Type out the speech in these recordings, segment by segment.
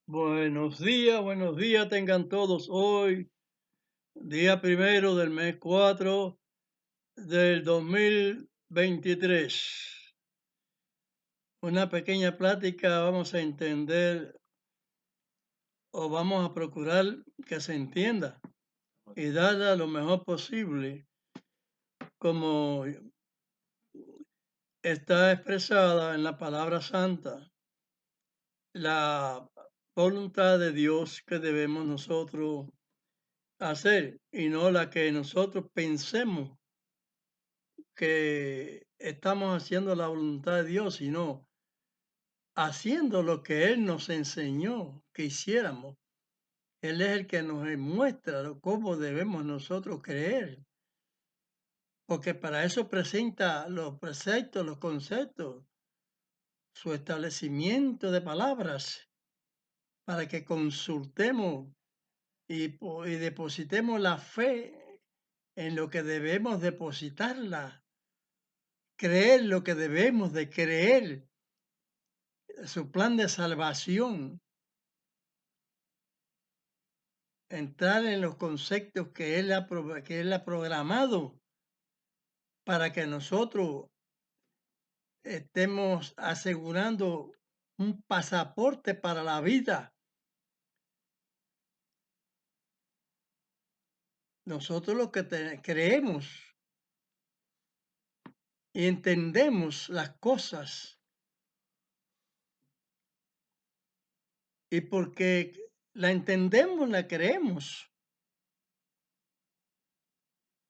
Buenos días tengan todos hoy, día primero del mes 4 del 2023. Una pequeña plática, vamos a entender o vamos a procurar que se entienda y darla lo mejor posible, como está expresada en la palabra santa, la voluntad de Dios que debemos nosotros hacer y no la que nosotros pensemos que estamos haciendo la voluntad de Dios, sino haciendo lo que Él nos enseñó que hiciéramos. Él es el que nos muestra cómo debemos nosotros creer, porque para eso presenta los preceptos, los conceptos, su establecimiento de palabras, para que consultemos y depositemos la fe en lo que debemos depositarla, creer lo que debemos de creer, su plan de salvación, entrar en los conceptos que él ha programado para que nosotros estemos asegurando un pasaporte para la vida. Nosotros lo que creemos y entendemos las cosas, y porque la entendemos, la creemos.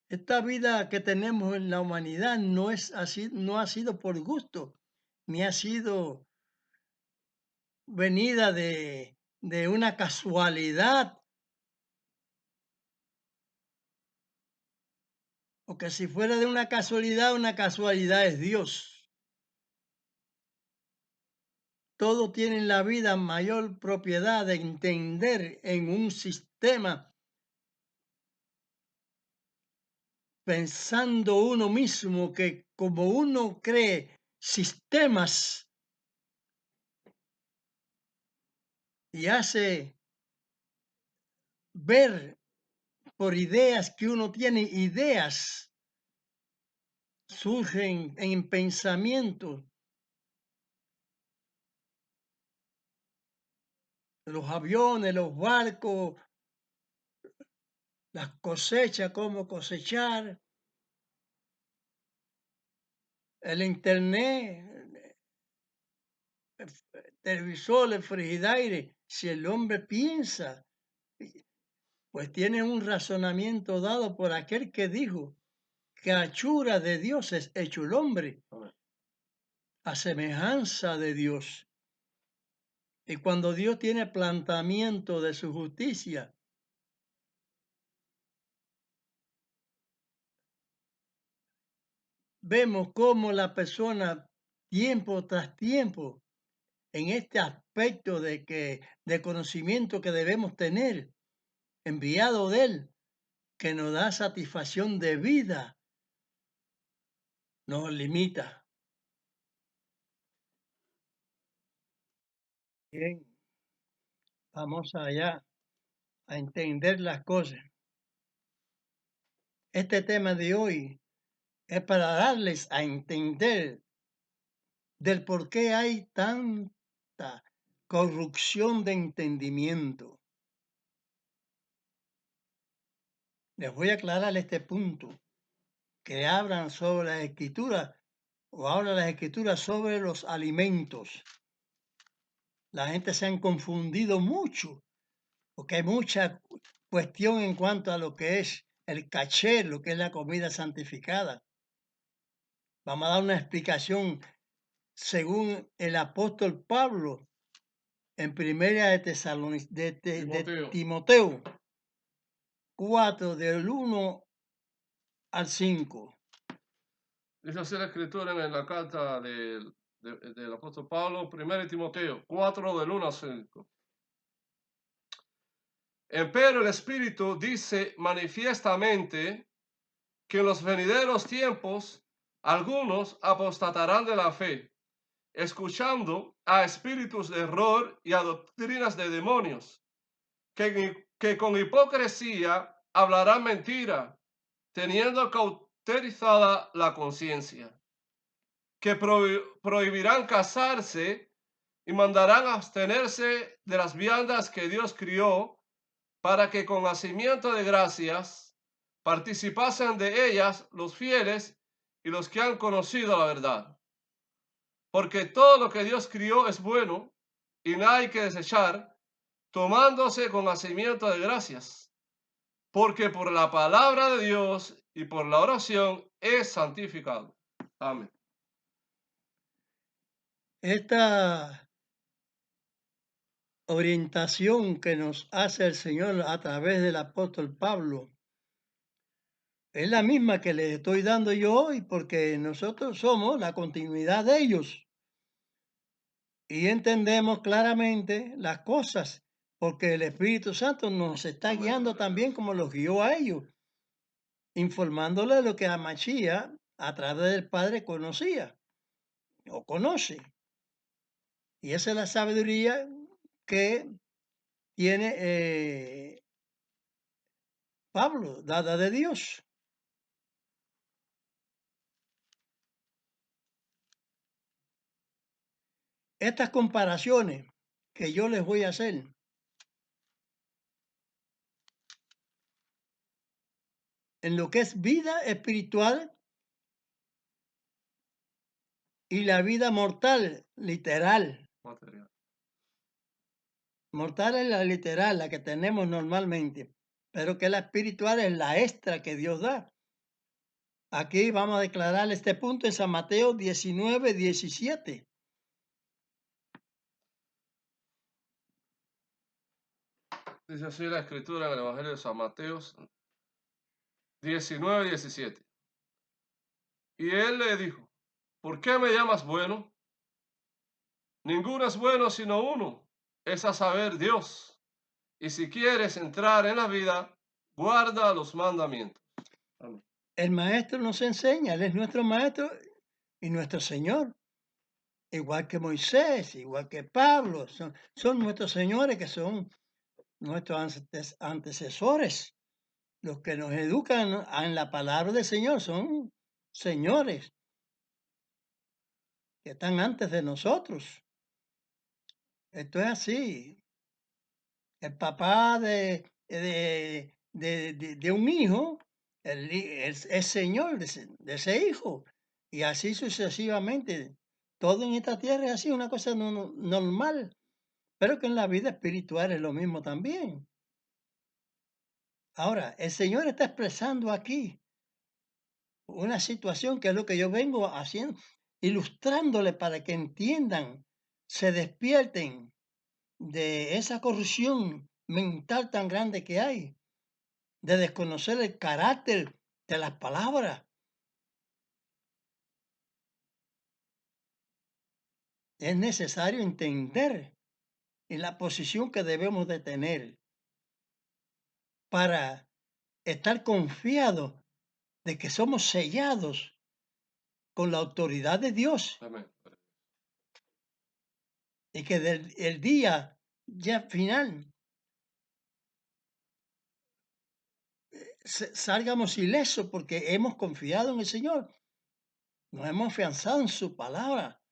Esta vida que tenemos en la humanidad no es así, no ha sido por gusto, ni ha sido venida de una casualidad, porque si fuera de una casualidad es Dios. Todo tiene en la vida mayor propiedad de entender en un sistema, pensando uno mismo que como uno cree sistemas y hace ver por ideas que uno tiene, ideas surgen en pensamientos, los aviones, los barcos, las cosechas, cómo cosechar, el internet, televisor, el frigidaire. Si el hombre piensa, pues tiene un razonamiento dado por aquel que dijo que a hechura de Dios es hecho el hombre, a semejanza de Dios. Y cuando Dios tiene planteamiento de su justicia, vemos cómo la persona, tiempo tras tiempo, en este aspecto de conocimiento que debemos tener, enviado de Él, que nos da satisfacción de vida, nos limita. Bien, vamos allá a entender las cosas. Este tema de hoy es para darles a entender del por qué hay tanta corrupción de entendimiento. Les voy a aclarar este punto, que hablan sobre las escrituras o hablan las escrituras sobre los alimentos. La gente se han confundido mucho, porque hay mucha cuestión en cuanto a lo que es el caché, lo que es la comida santificada. Vamos a dar una explicación según el apóstol Pablo en primera de Timoteo 4, del 1 al 5. Dice así la escritura en la carta del apóstol Pablo, 1 Timoteo 4, del 1 al 5. Empero el Espíritu dice manifiestamente que en los venideros tiempos algunos apostatarán de la fe, escuchando a espíritus de error y a doctrinas de demonios, que con hipocresía hablarán mentira, teniendo cauterizada la conciencia, que prohibirán casarse y mandarán abstenerse de las viandas que Dios crió, para que con hacimiento de gracias participasen de ellas los fieles y los que han conocido la verdad. Porque todo lo que Dios crió es bueno y nada hay que desechar, tomándose con hacimiento de gracias, porque por la palabra de Dios y por la oración es santificado. Amén. Esta orientación que nos hace el Señor a través del apóstol Pablo es la misma que les estoy dando yo hoy, porque nosotros somos la continuidad de ellos y entendemos claramente las cosas, porque el Espíritu Santo nos está guiando también como los guió a ellos, informándole lo que a Mashiach a través del Padre conocía o conoce. Y esa es la sabiduría que tiene Pablo, dada de Dios. Estas comparaciones que yo les voy a hacer en lo que es vida espiritual y la vida mortal, literal. Material. Mortal es la literal, la que tenemos normalmente, pero que la espiritual es la extra que Dios da. Aquí vamos a declarar este punto en San Mateo 19, 17. Dice así la escritura en el Evangelio de San Mateo 19, 17. Y él le dijo, ¿por qué me llamas bueno? Ninguno es bueno sino uno, es a saber, Dios. Y si quieres entrar en la vida, guarda los mandamientos. Amén. El maestro nos enseña, Él es nuestro maestro y nuestro Señor. Igual que Moisés, igual que Pablo, son nuestros señores que son nuestros antecesores. Los que nos educan en la palabra del Señor son señores que están antes de nosotros. Esto es así. El papá de un hijo es señor de ese hijo. Y así sucesivamente. Todo en esta tierra es así, una cosa normal. Pero que en la vida espiritual es lo mismo también. Ahora, el Señor está expresando aquí una situación que es lo que yo vengo haciendo, ilustrándole para que entiendan, se despierten de esa corrupción mental tan grande que hay, de desconocer el carácter de las palabras. Es necesario entender en la posición que debemos de tener para estar confiados de que somos sellados con la autoridad de Dios Amén. y que el día ya final salgamos ilesos porque hemos confiado en el Señor, nos hemos afianzado en su palabra.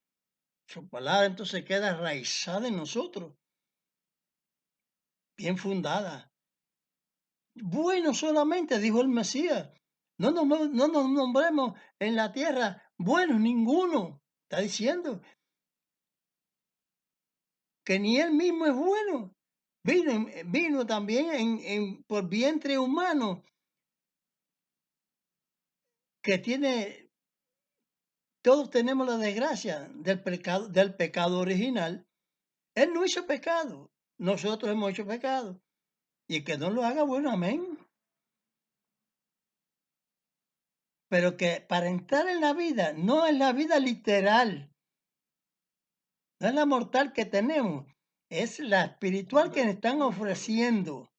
Su palabra entonces queda arraizada en nosotros, bien fundada. Bueno solamente, dijo el Mesías, no nos nombremos en la tierra buenos ninguno. Está diciendo que ni él mismo es bueno. Vino también por vientre humano, que tiene, todos tenemos la desgracia del pecado original. Él no hizo pecado, nosotros hemos hecho pecado. Y que no lo haga, bueno, amén. Pero que para entrar en la vida, no es la vida literal, no es la mortal que tenemos, es la espiritual que nos están ofreciendo.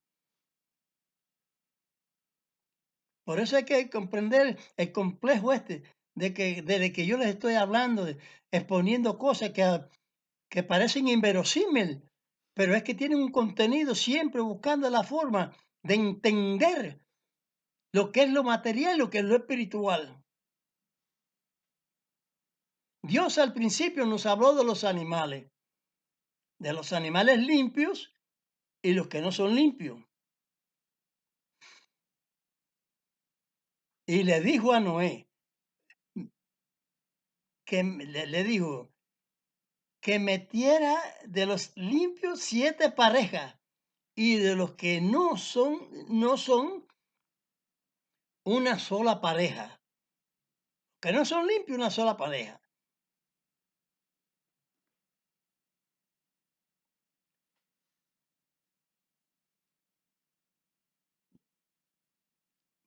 Por eso hay que comprender el complejo este. desde que yo les estoy hablando, exponiendo cosas que parecen inverosímiles, pero es que tienen un contenido siempre buscando la forma de entender lo que es lo material, lo que es lo espiritual. Dios al principio nos habló de los animales limpios y los que no son limpios. Y le dijo a Noé, le dijo que metiera de los limpios 7 parejas y de los que no son una sola pareja. Que no son limpios, una sola pareja.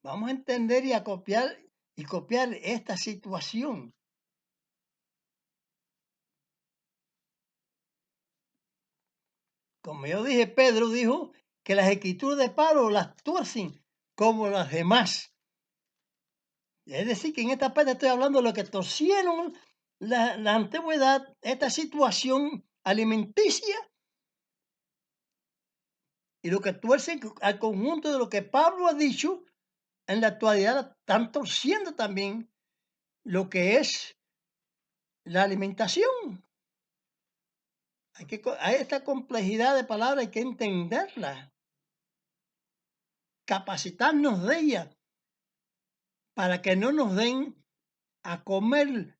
Vamos a entender y a copiar esta situación. Como yo dije, Pedro dijo que las escrituras de Pablo las tuercen como las demás. Es decir, que en esta parte estoy hablando de lo que torcieron la antigüedad, esta situación alimenticia, y lo que tuercen al conjunto de lo que Pablo ha dicho, en la actualidad están torciendo también lo que es la alimentación. Hay esta complejidad de palabras, hay que entenderla, capacitarnos de ella para que no nos den a comer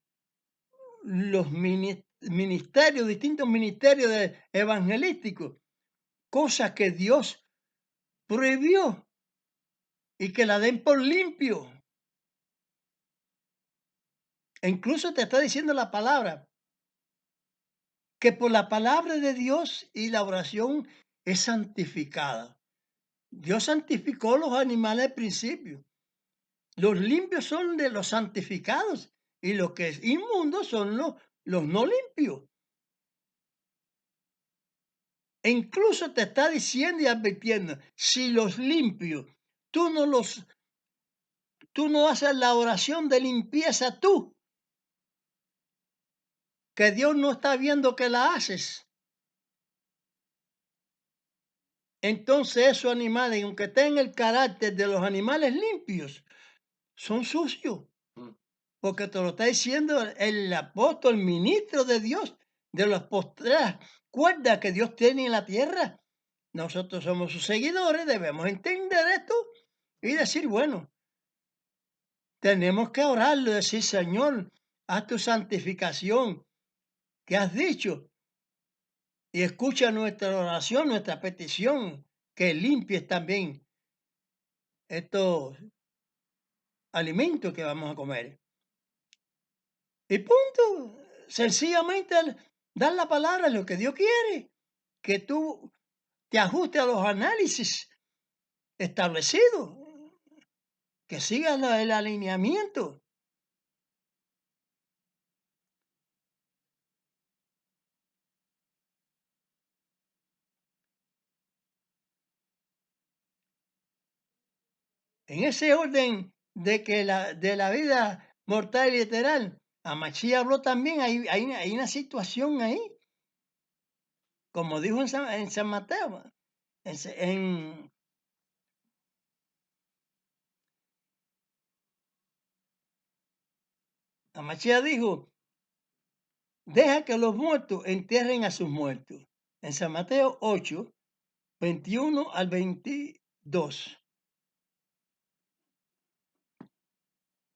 los ministerios, distintos ministerios evangelísticos, cosas que Dios prohibió y que la den por limpio. E incluso te está diciendo la palabra, que por la palabra de Dios y la oración es santificada. Dios santificó los animales al principio. Los limpios son de los santificados y los que es inmundos son los no limpios. E incluso te está diciendo y advirtiendo, si los limpios, tú no haces la oración de limpieza tú, que Dios no está viendo que la haces. Entonces esos animales, aunque tengan el carácter de los animales limpios, son sucios. Porque te lo está diciendo el apóstol, el ministro de Dios, de las postreras cuerdas que Dios tiene en la tierra. Nosotros somos sus seguidores, debemos entender esto y decir, bueno, tenemos que orarlo, decir, Señor, haz tu santificación que has dicho y escucha nuestra oración, nuestra petición, que limpies también estos alimentos que vamos a comer. Y punto. Sencillamente dar la palabra, lo que Dios quiere, que tú te ajustes a los análisis establecidos, que sigas el alineamiento. En ese orden de la vida mortal y literal, Amachí habló también, hay una situación ahí, como dijo en San Mateo, en Amachía dijo, deja que los muertos entierren a sus muertos. En San Mateo 8, 21 al 22.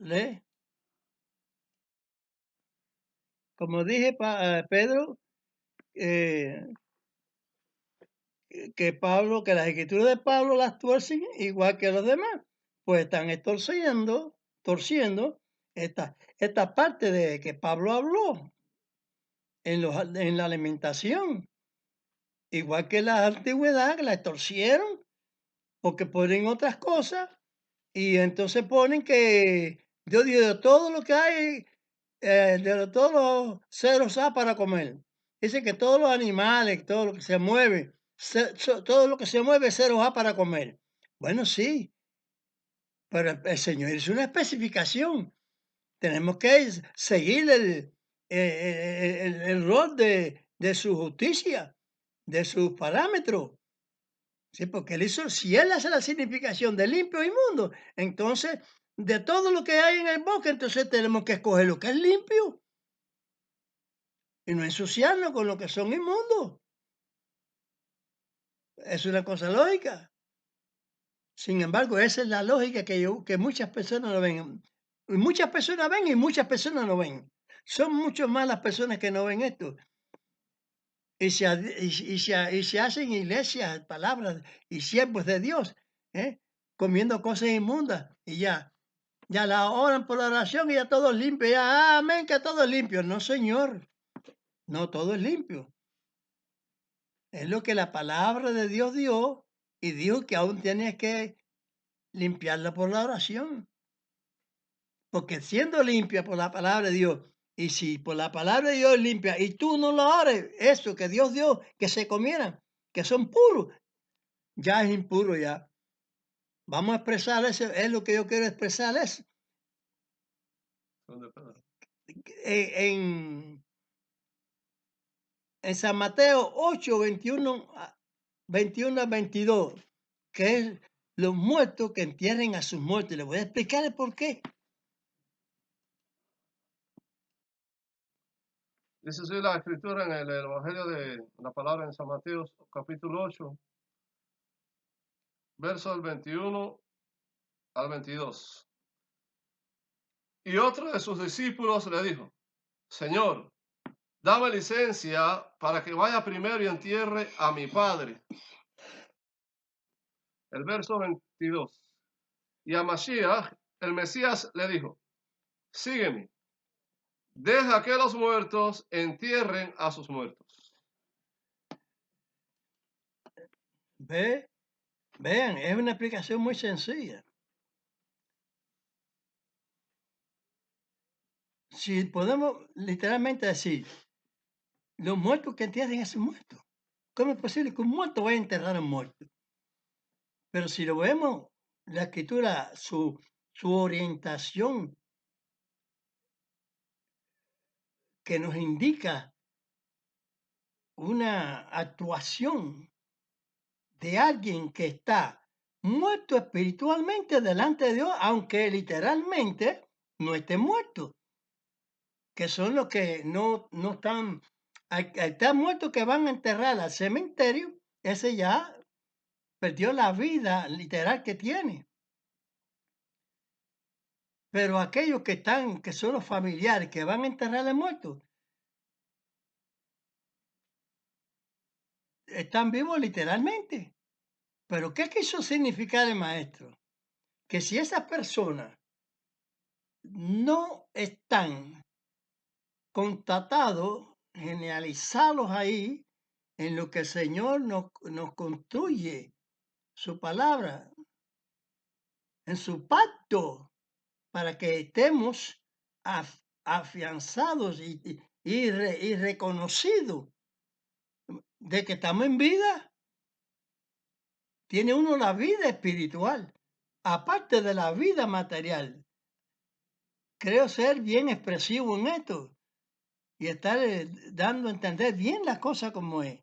Lee. Como dije, Pedro, eh, que las escrituras de Pablo las tuercen igual que los demás, pues están torciendo esta parte de que Pablo habló en la alimentación, igual que la antigüedad, que la torcieron, porque ponen otras cosas, y entonces ponen que Dios dio de todo lo que hay, todos los seres hay para comer. Dice que todos los animales, todo lo que se mueve, todo lo que se mueve, se los da para comer. Bueno, sí, pero el Señor hizo una especificación. tenemos que seguir el rol de su justicia, de sus parámetros. Sí, porque si él hace la significación de limpio e inmundo, entonces de todo lo que hay en el bosque, entonces tenemos que escoger lo que es limpio y no ensuciarnos con lo que son inmundos. Es una cosa lógica. Sin embargo, esa es la lógica que muchas personas no ven. Y muchas personas ven y muchas personas no ven. Son mucho más las personas que no ven esto. Y se hacen iglesias, palabras y siervos de Dios, ¿eh? Comiendo cosas inmundas y ya la oran por la oración y ya todo es limpio, ya, amén, que todo es limpio. No, señor, no todo es limpio. Es lo que la palabra de Dios dio y dijo que aún tienes que limpiarla por la oración. Porque siendo limpia por la palabra de Dios, y si por la palabra de Dios es limpia y tú no lo ores, eso que Dios dio, que se comieran, que son puros, ya es impuro ya. Vamos a expresar eso, es lo que yo quiero expresar, es ¿Dónde, Pedro? en, en San Mateo 8, 21 a 22, que es los muertos que entierren a sus muertos. Les voy a explicar el por qué. Dice así la escritura en el Evangelio de la palabra en San Mateo, capítulo 8, versos del 21 al 22. Y otro de sus discípulos le dijo, Señor, dame licencia para que vaya primero y entierre a mi padre. El verso 22. Y a Mashiach, el Mesías, le dijo, sígueme, deja que los muertos entierren a sus muertos. Vean, es una explicación muy sencilla. Si podemos literalmente decir, los muertos que entierren a sus muertos. ¿Cómo es posible que un muerto vaya a enterrar a un muerto? Pero si lo vemos, la escritura, su orientación que nos indica una actuación de alguien que está muerto espiritualmente delante de Dios, aunque literalmente no esté muerto, que son los que no están, están muertos que van a enterrar al cementerio, ese ya perdió la vida literal que tiene. Pero aquellos que son los familiares que van a enterrar al muerto, están vivos literalmente. Pero ¿qué quiso significar el maestro? Que si esas personas no están constatados, generalizados ahí, en lo que el Señor nos construye, su palabra, en su pacto, para que estemos afianzados y reconocidos de que estamos en vida. Tiene uno la vida espiritual, aparte de la vida material. Creo ser bien expresivo en esto y estar dando a entender bien las cosas como es.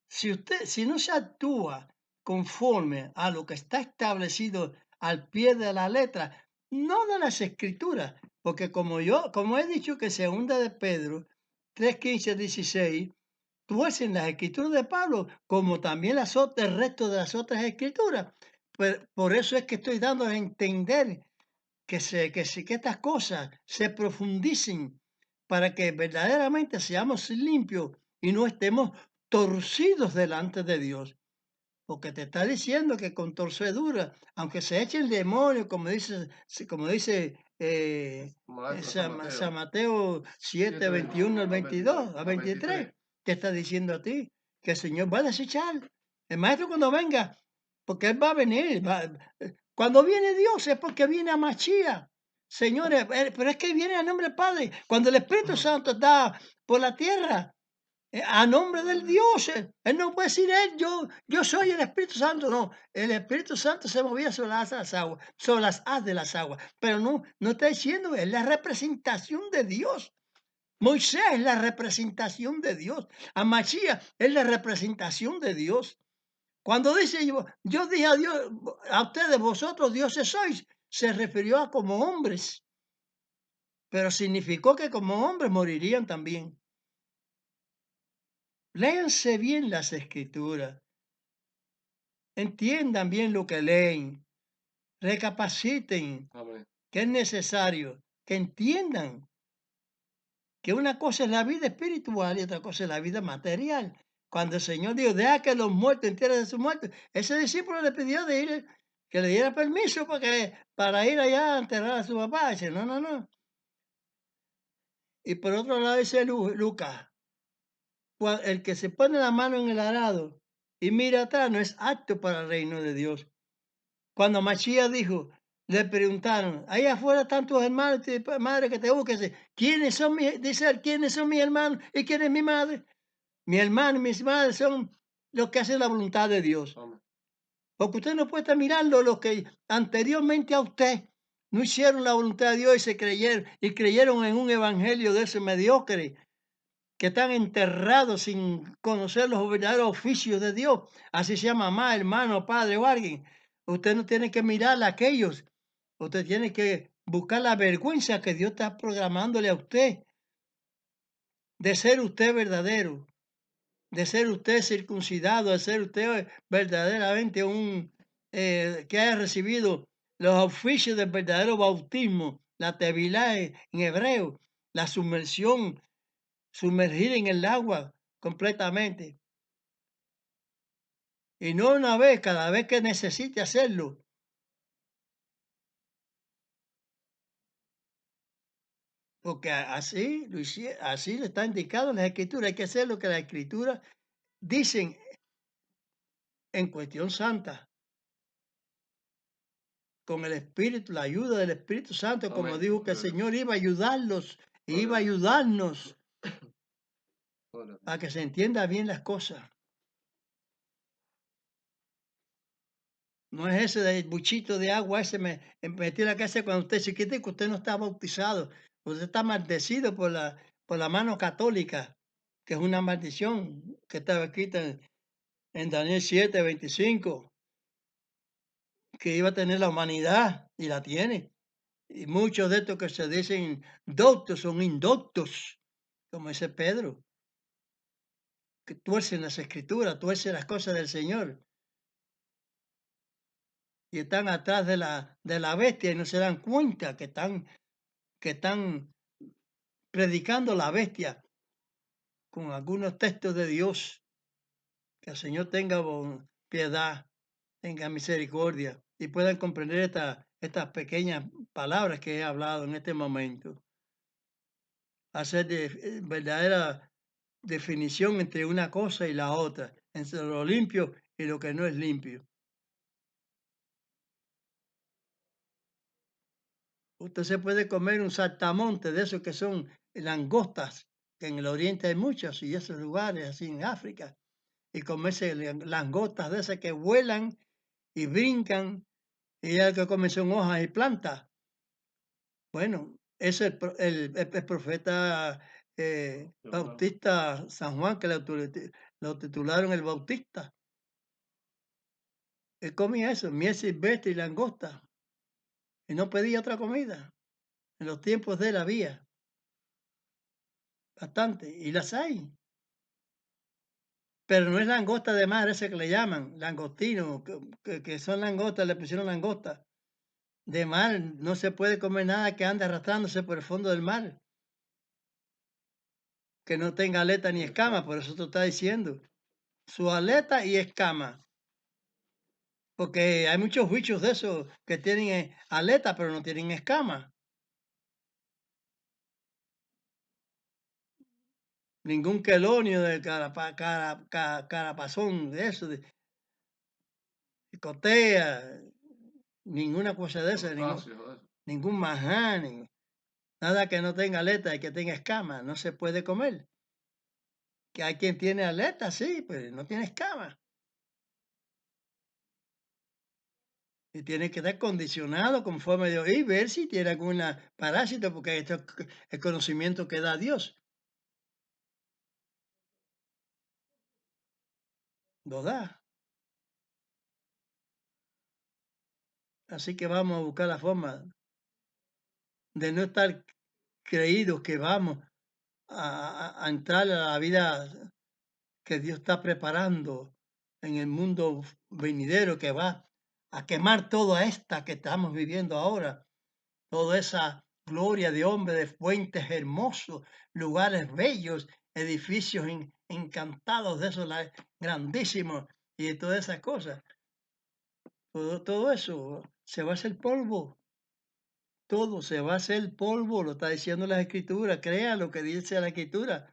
Si no se actúa conforme a lo que está establecido al pie de la letra, no de las escrituras, porque como he dicho que segunda de Pedro 3:15-16, tú ves en las escrituras de Pablo, como también el resto de las otras escrituras. Por eso es que estoy dando a entender que estas cosas se profundicen para que verdaderamente seamos limpios y no estemos torcidos delante de Dios. Porque te está diciendo que con torcedura, aunque se eche el demonio, como dice Maestro San Mateo, San Mateo 7, 21 al 22, a 23, te está diciendo a ti que el Señor va a desechar. El maestro cuando venga, porque Él va a venir, cuando viene Dios es porque viene a Machía. Señores, pero es que viene a nombre del Padre. Cuando el Espíritu Santo está por la tierra, A nombre del Dios. Él no puede decir yo soy el Espíritu Santo. No, el Espíritu Santo se movía sobre las haz de las aguas, sobre las haz de las aguas. Pero no está diciendo, es la representación de Dios. Moisés es la representación de Dios. Amachía es la representación de Dios. Cuando dice yo dije a Dios, a ustedes, vosotros dioses sois, se refirió a como hombres, pero significó que como hombres morirían también. Léanse bien las escrituras, entiendan bien lo que leen, recapaciten Amén. que es necesario, que entiendan que una cosa es la vida espiritual y otra cosa es la vida material. Cuando el Señor dijo, deja que los muertos entierren a sus muertos, ese discípulo le pidió de ir, que le diera permiso para ir allá a enterrar a su papá. Dice, no. Y por otro lado dice Lucas, el que se pone la mano en el arado y mira atrás no es apto para el reino de Dios. Cuando Machías dijo, le preguntaron, ahí afuera están tus hermanos y tu madre que te buscan. ¿Quiénes son dice él, quiénes son mis hermanos y quién es mi madre? Mi hermano y mis madres son los que hacen la voluntad de Dios. Amén. Porque usted no puede estar mirando los que anteriormente a usted no hicieron la voluntad de Dios y creyeron en un evangelio de ese mediocre, que están enterrados sin conocer los verdaderos oficios de Dios. Así sea mamá, hermano, padre o alguien. Usted no tiene que mirar a aquellos. Usted tiene que buscar la vergüenza que Dios está programándole a usted de ser usted verdadero, de ser usted circuncidado, de ser usted verdaderamente que haya recibido los oficios del verdadero bautismo, la tevilá en hebreo, la sumersión, sumergir en el agua completamente. Y no una vez, cada vez que necesite hacerlo. Porque así le está indicado en la Escritura. Hay que hacer lo que la Escritura dicen en cuestión santa. Con el Espíritu, la ayuda del Espíritu Santo, como Amén. dijo que el Señor iba a ayudarlos, iba a Gloria a Dios. ayudarnos Gloria a Dios. a que se entienda bien las cosas. No es ese del buchito de agua, ese me metió en la casa cuando usted chiquito, que usted no está bautizado. Usted está maldecido por la mano católica, que es una maldición que estaba escrita en Daniel 7:25, que iba a tener la humanidad y la tiene. Y muchos de estos que se dicen doctos son indoctos, como dice Pedro, que tuercen las escrituras, tuercen las cosas del Señor y están atrás de la bestia y no se dan cuenta que están predicando la bestia con algunos textos de Dios. Que el Señor tenga piedad, tenga misericordia y puedan comprender estas pequeñas palabras que he hablado en este momento. Hacer verdadera definición entre una cosa y la otra, entre lo limpio y lo que no es limpio. Usted se puede comer un saltamonte de esos que son langostas, que en el oriente hay muchos y esos lugares, así en África, y comerse langostas de esas que vuelan y brincan, y ya que comen son hojas y plantas. Bueno, es el profeta Bautista San Juan, que lo titularon el Bautista. Él comía eso, miel silvestre y langosta, y no pedía otra comida. En los tiempos de él había bastante, y las hay. Pero no es langosta de mar, ese que le llaman, langostino, que son langostas, le pusieron langosta. De mar no se puede comer nada que ande arrastrándose por el fondo del mar, que no tenga aleta ni escama, por eso te está diciendo. Su aleta y escama. Porque hay muchos bichos de esos que tienen aleta, pero no tienen escama. Ningún quelonio de carapazón, de eso, de cotea, ninguna cosa de esa, ningún maján, nada que no tenga aleta y que tenga escama, no se puede comer. Que hay quien tiene aletas, sí, pero no tiene escamas. Y tiene que estar condicionado conforme a Dios y ver si tiene alguna parásito, porque esto es el conocimiento que da Dios. Lo da. Así que vamos a buscar la forma de no estar creídos que vamos a entrar a la vida que Dios está preparando en el mundo venidero que va a quemar toda esta que estamos viviendo ahora, toda esa gloria de hombre, de fuentes hermosos, lugares bellos, edificios encantados de esos grandísimos y de todas esas cosas. Todo eso se va a hacer polvo. Todo se va a hacer polvo, lo está diciendo la Escritura. Crea lo que dice la Escritura.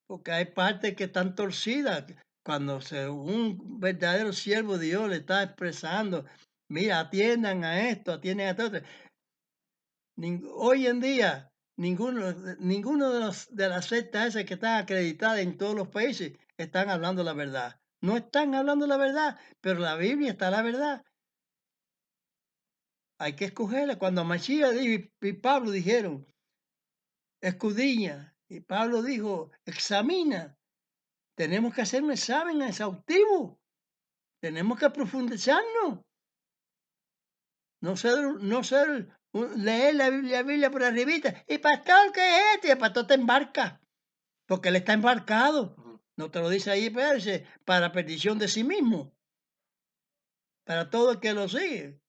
Porque hay partes que están torcidas. Cuando un verdadero siervo de Dios le está expresando, mira, atiendan a esto, atiendan a esto. Hoy en día, ninguno de las sectas esas que están acreditadas en todos los países están hablando la verdad. No están hablando la verdad, pero la Biblia está la verdad. Hay que escogerla. Cuando Mashiach y Pablo dijeron, escudriña, y Pablo dijo, examina. Tenemos que hacer un examen exhaustivo. Tenemos que profundizarnos. No ser leer la Biblia por arribita. ¿Y pastor qué es esto? Y el pastor te embarca, porque él está embarcado. Ujú. No te lo dice ahí, pero dice, para perdición de sí mismo, para todo el que lo sigue.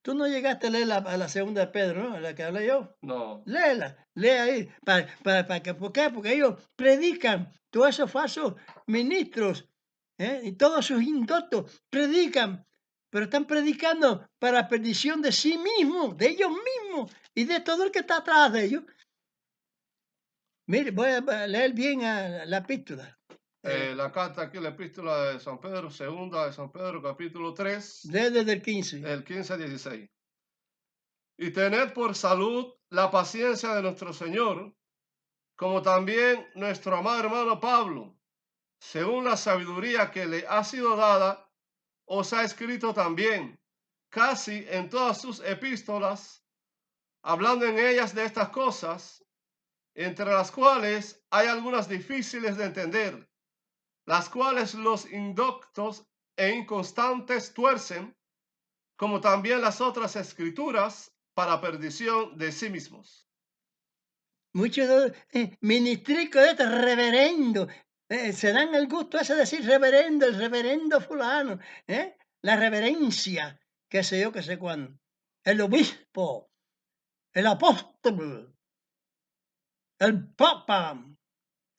Tú no llegaste a leer a la segunda de Pedro, ¿no? La que hablé yo. No. Léela, lee ahí. ¿Por qué? Porque ellos predican, todos esos falsos ministros, y todos sus indoctos predican, pero están predicando para perdición de sí mismos, de ellos mismos y de todo el que está atrás de ellos. Mire, voy a leer bien la epístola. La carta aquí, la epístola de San Pedro, segunda de San Pedro, capítulo 3, Lee desde el 15. el 15 al 16. Y tened por salud la paciencia de nuestro Señor, como también nuestro amado hermano Pablo, según la sabiduría que le ha sido dada, os ha escrito también, casi en todas sus epístolas, hablando en ellas de estas cosas, entre las cuales hay algunas difíciles de entender, las cuales los indoctos e inconstantes tuercen, como también las otras escrituras, para perdición de sí mismos. Muchos ministricos de estos, reverendo, se dan el gusto ese de decir reverendo, el reverendo fulano, la reverencia, qué sé yo, qué sé cuándo. El obispo, el apóstol, el papa,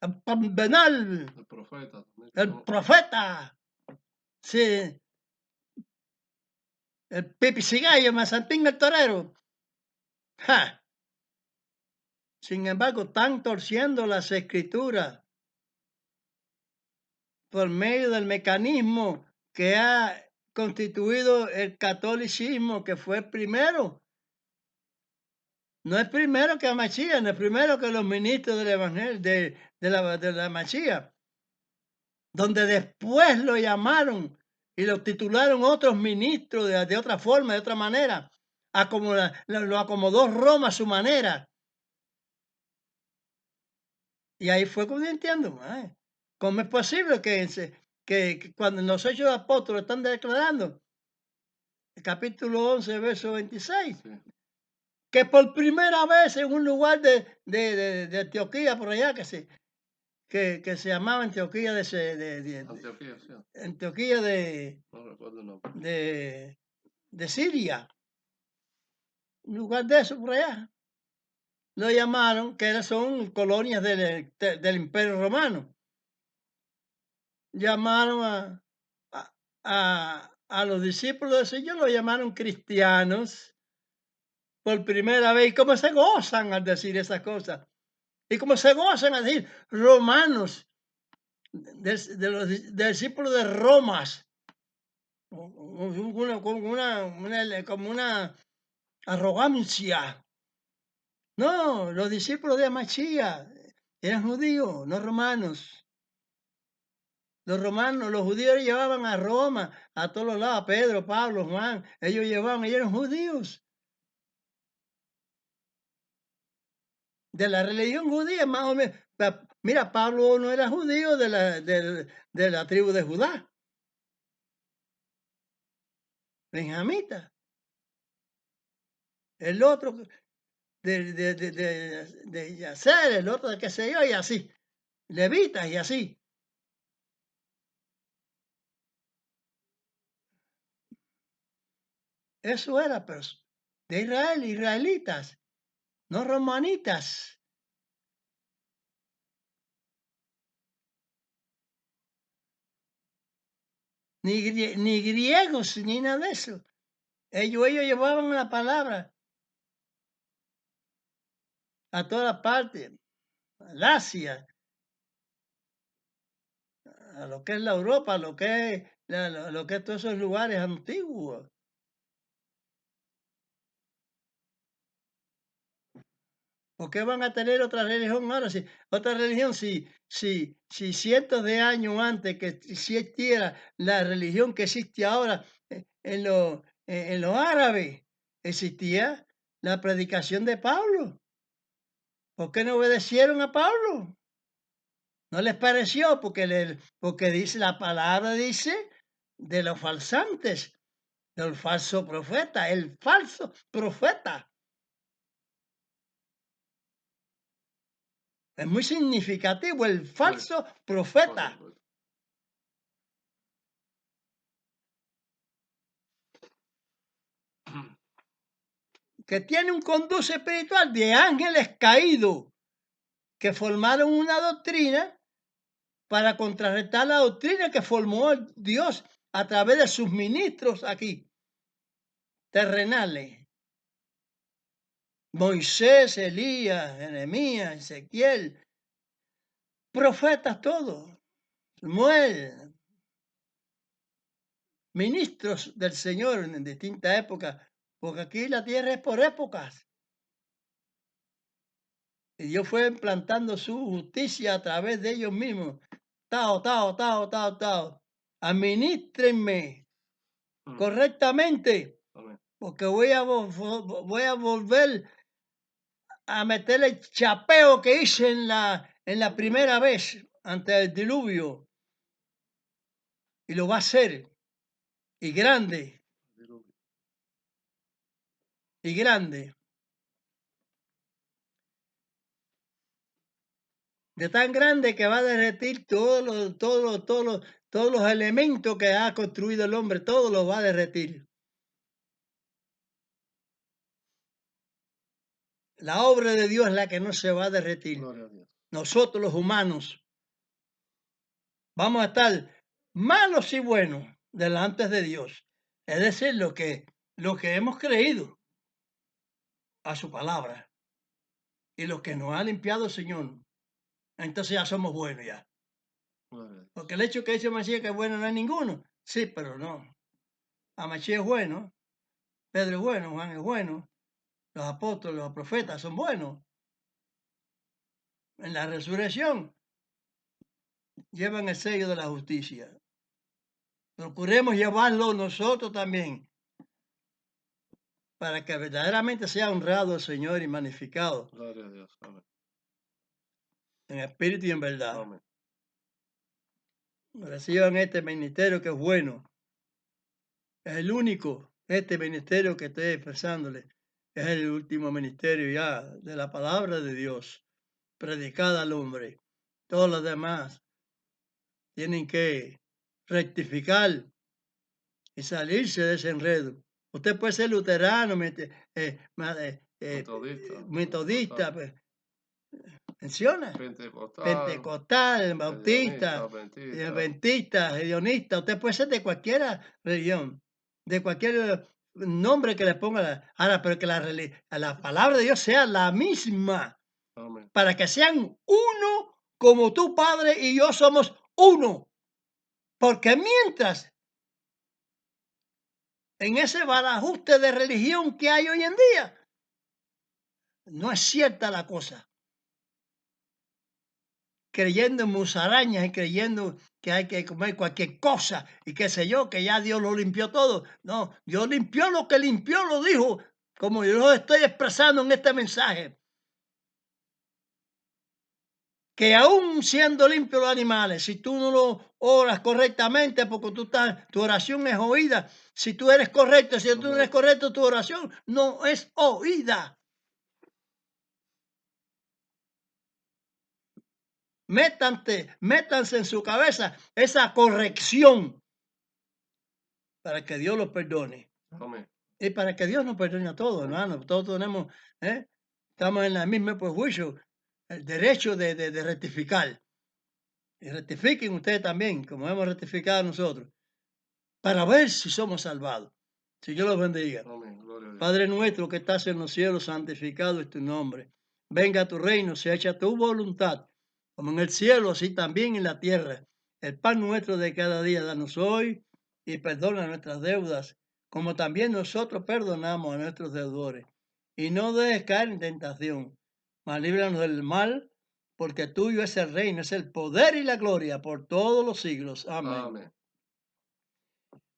el cardenal, El profeta también. el profeta, sí, el pipicigallo, Mazantín el torero. ¡Ja! Sin embargo, están torciendo las escrituras por medio del mecanismo que ha constituido el catolicismo, que fue primero. No es primero que Mashiach, no es primero que los ministros del Evangelio, de la Mashiach, donde después lo llamaron y lo titularon otros ministros de otra forma, de otra manera, lo acomodó Roma a su manera. Y ahí fue cuando yo entiendo, ¿cómo es posible que cuando los Hechos de Apóstoles están declarando, el capítulo 11, verso 26, Sí. que por primera vez en un lugar de Antioquía, por allá, que se llamaba Antioquía Antioquía, sí. Antioquía No recuerdo el nombre. de Siria, un lugar de eso por allá, lo llamaron, son colonias del Imperio Romano. Llamaron a los discípulos del Señor, lo llamaron cristianos por primera vez. ¿Y cómo se gozan al decir esas cosas? ¿Y cómo se gozan al decir romanos, de los discípulos de Romas? Como una arrogancia. No, los discípulos de Amachía eran judíos, no romanos. Los romanos, los judíos llevaban a Roma, a todos los lados, a Pedro, Pablo, Juan, ellos eran judíos. De la religión judía, más o menos. Mira, Pablo no era judío de la tribu de Judá, benjamita. El otro de Yacer, el otro de qué sé yo, y así. Levitas y así. Eso era, pero de Israel, israelitas, no romanitas. Ni griegos, ni nada de eso. Ellos llevaban la palabra a toda parte, al Asia, a lo que es la Europa, a lo que es, lo que es todos esos lugares antiguos. ¿Por qué van a tener otra religión ahora? Si, otra religión, si cientos de años antes que existiera la religión que existe ahora en los árabes, existía la predicación de Pablo. ¿Por qué no obedecieron a Pablo? ¿No les pareció? Porque dice la palabra, dice, de los falsantes, del falso profeta, el falso profeta. Es muy significativo, el falso profeta. Que tiene un conduce espiritual de ángeles caídos que formaron una doctrina para contrarrestar la doctrina que formó Dios a través de sus ministros aquí, terrenales. Moisés, Elías, Jeremías, Ezequiel, profetas todos, Samuel, ministros del Señor en distintas épocas, porque aquí la tierra es por épocas. Y Dios fue implantando su justicia a través de ellos mismos. Tao. Administrenme correctamente, porque voy a volver a meter el chapeo que hice en la primera vez ante el diluvio. Y lo va a hacer. Y grande. Y grande. De tan grande que va a derretir todos los elementos que ha construido el hombre, todos los va a derretir. La obra de Dios es la que no se va a derretir. Nosotros los humanos vamos a estar malos y buenos delante de Dios. Es decir, lo que hemos creído a su palabra y lo que nos ha limpiado el Señor. Entonces ya somos buenos ya. Porque el hecho que dice Masías que es bueno no es ninguno. Sí, pero no. Masías es bueno, Pedro es bueno, Juan es bueno, los apóstoles, los profetas son buenos. En la resurrección llevan el sello de la justicia. Procuremos llevarlo nosotros también, para que verdaderamente sea honrado el Señor y magnificado. Gloria a Dios. Amén. En espíritu y en verdad. Amén. Reciban este ministerio que es bueno. Es el único, este ministerio que estoy expresándole. Es el último ministerio ya de la palabra de Dios, predicada al hombre. Todos los demás tienen que rectificar y salirse de ese enredo. Usted puede ser luterano, metodista, pues, menciona. Pentecostal, bautista, adventista, hedionista. Usted puede ser de cualquier religión, de cualquier nombre que le ponga. Ahora, pero que la palabra de Dios sea la misma. Amén. Para que sean uno como tu Padre y yo somos uno. Porque mientras en ese balajuste de religión que hay hoy en día, No es cierta la cosa. Creyendo en musarañas y creyendo que hay que comer cualquier cosa y qué sé yo, que ya Dios lo limpió todo. No, Dios limpió lo que limpió, lo dijo, como yo lo estoy expresando en este mensaje. Que aún siendo limpios los animales, si tú no lo oras correctamente, porque tu oración es oída. Si tú eres correcto, si tú no eres correcto, tu oración no es oída. Métanse en su cabeza esa corrección para que Dios los perdone. Amén. Y para que Dios nos perdone a todos, hermano. Todos tenemos, estamos en la misma juicio, el derecho de rectificar. Y rectifiquen ustedes también, como hemos rectificado nosotros, para ver si somos salvados. Si Dios los bendiga. Amén. Gloria a Dios. Padre nuestro que estás en los cielos, santificado es tu nombre. Venga a tu reino, se hecha tu voluntad, como en el cielo, así también en la tierra. El pan nuestro de cada día, danos hoy y perdona nuestras deudas, como también nosotros perdonamos a nuestros deudores. Y no dejes caer en tentación, mas líbranos del mal, porque tuyo es el reino, es el poder y la gloria por todos los siglos. Amén. Amén.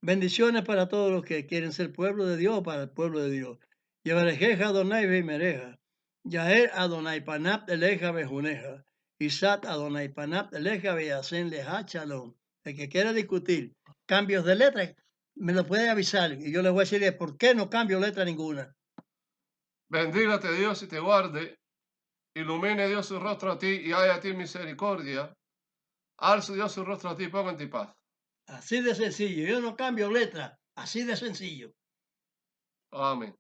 Bendiciones para todos los que quieren ser pueblo de Dios, para el pueblo de Dios. Yevarejeja Adonai Vimereja. Yaher Adonai Panap Eleja Bejuneja. Isat Adonai Panap Eleja Beyasen Leja Shalom. El que quiera discutir cambios de letra, me lo puede avisar y yo les voy a decir por qué no cambio letra ninguna. Bendígate Dios y te guarde. Ilumine Dios su rostro a ti y haya a ti misericordia. Alce Dios su rostro a ti y ponga en ti paz. Así de sencillo. Yo no cambio letra. Así de sencillo. Amén.